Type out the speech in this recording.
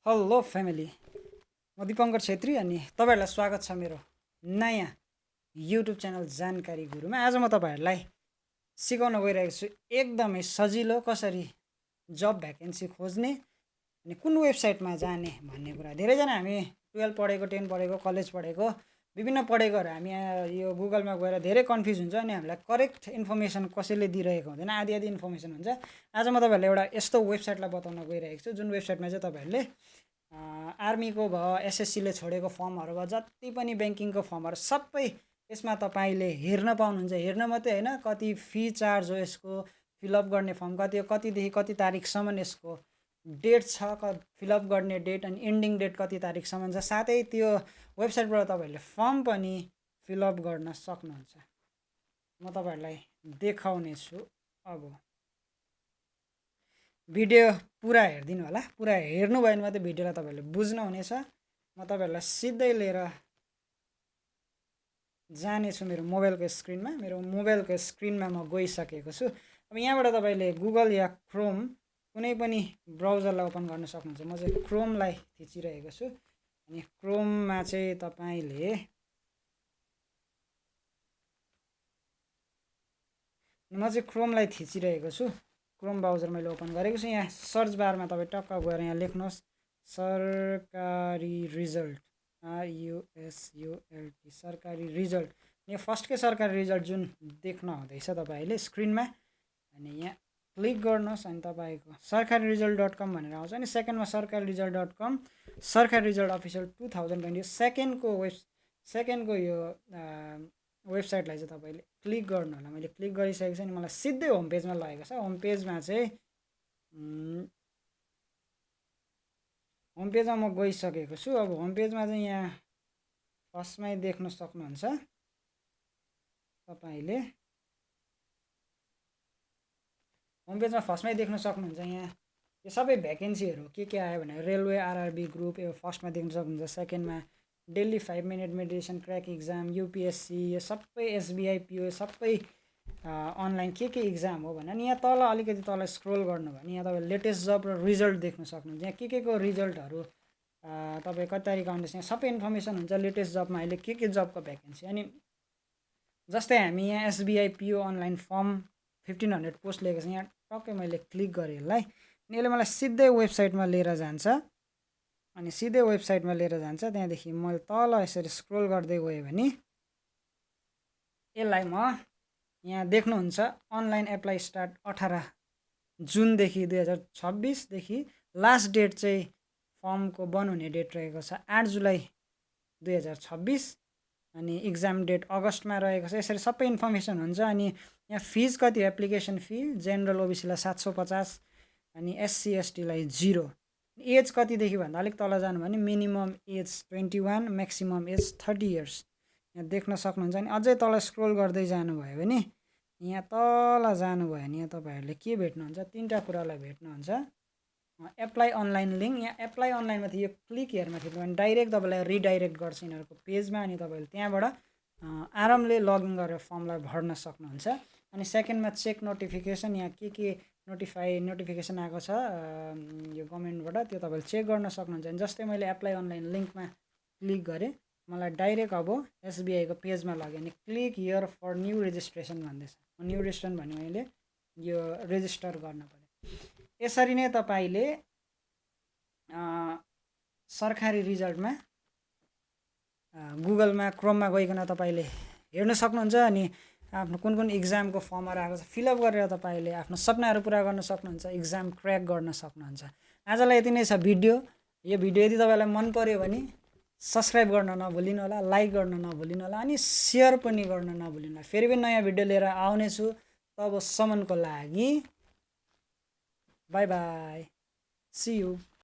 Hello family, म दिपङ्कर छेत्री अनि तपाईँहरूलाई स्वागत छ मेरो नयाँ युट्युब च्यानल जानकारी गुरुमा। आज म तपाईँहरूलाई सिकाउन गइरहेको छु एकदमै सजिलो कसरी जब भ्याकेन्सी खोज्ने अनि कुन वेबसाइटमा जाने भन्ने कुरा। धेरैजना हामी 12 पढेको, 10 पढेको, कलेज पढेको, विभिन्न पढेकोहरू हामी यो गुगलमा गएर धेरै कन्फ्युज हुन्छ अनि हामीलाई करेक्ट इन्फर्मेसन कसैले दिइरहेको हुँदैन, आदि इन्फर्मेसन हुन्छ। आज म तपाईँहरूलाई एउटा यस्तो वेबसाइटलाई बताउन गइरहेको छु जुन वेबसाइटमा चाहिँ तपाईँहरूले आर्मीको भयो, एसएससीले छोडेको फर्महरू भयो, जति पनि ब्याङ्किङको फर्महरू सबै यसमा तपाईँले हेर्न पाउनुहुन्छ। हेर्न मात्रै होइन, कति फी चार्ज हो यसको, फिलअप गर्ने फर्म कति हो, कतिदेखि कति तारिकसम्म यसको डेट छ, फिलअप गर्ने डेट अनि एन्डिङ डेट कति तारिकसम्म छ। साथै त्यो वेबसाइटबाट तपाईँहरूले फर्म पनि फिलअप गर्न सक्नुहुन्छ। म तपाईँहरूलाई देखाउने छु। अब भिडियो पुरा हेरिदिनु होला, पुरा हेर्नु भयो भने मात्रै भिडियोलाई तपाईँहरूले बुझ्नुहुनेछ। म तपाईँहरूलाई सिधै लिएर जानेछु मेरो मोबाइलको स्क्रिनमा म गइसकेको छु। अब यहाँबाट तपाईँले गुगल या क्रोम कुनै पनि ब्राउजरलाई ओपन गर्न सक्नुहुन्छ। म चाहिँ क्रोमलाई थिचिरहेको छु अनि क्रोममा चाहिँ तपाईँले थिचिरहेको छु। क्रोम ब्राउजर मैले ओपन गरेको छु। यहाँ सर्च बारमा तपाईँ टक्क गएर यहाँ लेख्नुहोस् सरकारी रिजल्ट, RUSULT, सरकारी रिजल्ट। यहाँ फर्स्टकै सरकारी रिजल्ट जुन देख्न हुँदैछ तपाईँले स्क्रिनमा, अनि यहाँ क्लिक गर्नुहोस् अनि तपाईँको सरकारी रिजल्ट.com भनेर आउँछ। अनि सेकेन्डमा सरकारी रिजल्ट.com, सरकारी रिजल्ट अफिसियल 2020 सेकेन्डको यो वेबसाइटलाई चाहिँ तपाईँले क्लिक गर्नु होला। मैले क्लिक गरिसकेको छु अनि मलाई सिधै होम पेजमा लगेको छ। होम पेजमा म गइसकेको छु। अब होम पेजमा चाहिँ यहाँ फर्स्टमै देख्न सक्नुहुन्छ तपाईँले, होम पेजमा फर्स्टमै देख्न सक्नुहुन्छ यहाँ यो सबै भ्याकेन्सीहरू के आयो भनेर। रेलवे, आरआरबी ग्रुप यो फर्स्टमा देख्न सक्नुहुन्छ। सेकेन्डमा daily 5 minute meditation crack exam, UPSC, यो सबै एसबिआई, पिओ सबै अनलाइन के इक्जाम हो भनेर। यहाँ तल अलिकति तल स्क्रोल गर्नु भने यहाँ तपाईँ लेटेस्ट जब र रिजल्ट देख्न सक्नुहुन्छ। यहाँ के को रिजल्टहरू तपाईँ कति तारिक आउँदैछ यहाँ सबै इन्फर्मेसन हुन्छ। लेटेस्ट जबमा अहिले के जबको भ्याकेन्सी। अनि जस्तै हामी यहाँ एसबिआई पिओ अनलाइन फर्म 1500 पोस्ट लिएको छ। यहाँ टक्कै मैले क्लिक गरेँ यसलाई अनि यसले मलाई सिधै वेबसाइटमा लिएर जान्छ। अनि सिधै वेबसाइटमा लिएर जान्छ। त्यहाँदेखि मैले तल यसरी स्क्रोल गर्दै गएँ भने यसलाई म यहाँ देख्नुहुन्छ अनलाइन एप्लाई स्टार्ट 18 जुनदेखि 2026देखि लास्ट डेट चाहिँ फर्मको बन्द हुने डेट रहेको छ 8 जुलाई 2026 अनि इक्जाम डेट अगस्तमा रहेको छ। यसरी सबै इन्फर्मेसन हुन्छ। अनि यहाँ फिज कति हो, एप्लिकेसन फी जेनरल ओबिसीलाई 750 अनि एससी एसटीलाई 0। एज कतिदेखि भन्दा अलिक तल जानु भने minimum age 21, maximum age 30 years यहाँ देख्न सक्नुहुन्छ। अनि अझै तल स्क्रोल गर्दै जानुभयो भने यहाँ तल जानुभयो भने यहाँ तपाईँहरूले के भेट्नुहुन्छ, 3टा कुरालाई भेट्नुहुन्छ। एप्लाई अनलाइन लिङ्क, यहाँ एप्लाई अनलाइनमा थियो, यो क्लिक हेर्न थियो भने डाइरेक्ट तपाईँलाई रिडाइरेक्ट गर्छ यिनीहरूको पेजमा अनि तपाईँले त्यहाँबाट आरामले लगइन गरेर फर्मलाई भर्न सक्नुहुन्छ। अनि सेकेन्डमा चेक नोटिफिकेसन, यहाँ के नोटिफिकेसन आएको छ यो गभर्मेन्टबाट त्यो तपाईँले चेक गर्न सक्नुहुन्छ। अनि जस्तै मैले एप्लाई अनलाइन लिङ्कमा क्लिक गरेँ, मलाई डाइरेक्ट अब एसबिआईको पेजमा लग्यो अनि click here for new registration भन्दैछ। न्यू रेजिस्ट्रेसन भने मैले यो रेजिस्टर गर्न पऱ्यो। यसरी नै तपाईँले सरकारी रिजल्टमा गुगलमा क्रोममा गइकन तपाईँले हेर्न सक्नुहुन्छ। अनि आफ्नो कुन इक्जामको फर्महरू आएको छ फिलअप गरेर तपाईँले आफ्नो सपनाहरू पुरा गर्न सक्नुहुन्छ, इक्जाम क्र्याक गर्न सक्नुहुन्छ। आजलाई यति नै छ भिडियो। यो भिडियो यदि तपाईँलाई मन पर्यो भने सब्सक्राइब गर्न नभुलिनु होला, लाइक गर्न नभुलिनु होला अनि सेयर पनि गर्न नभुलिनु होला। फेरि पनि नयाँ भिडियो लिएर आउनेछु। तबसम्मको लागि बाई बाई, सी यू।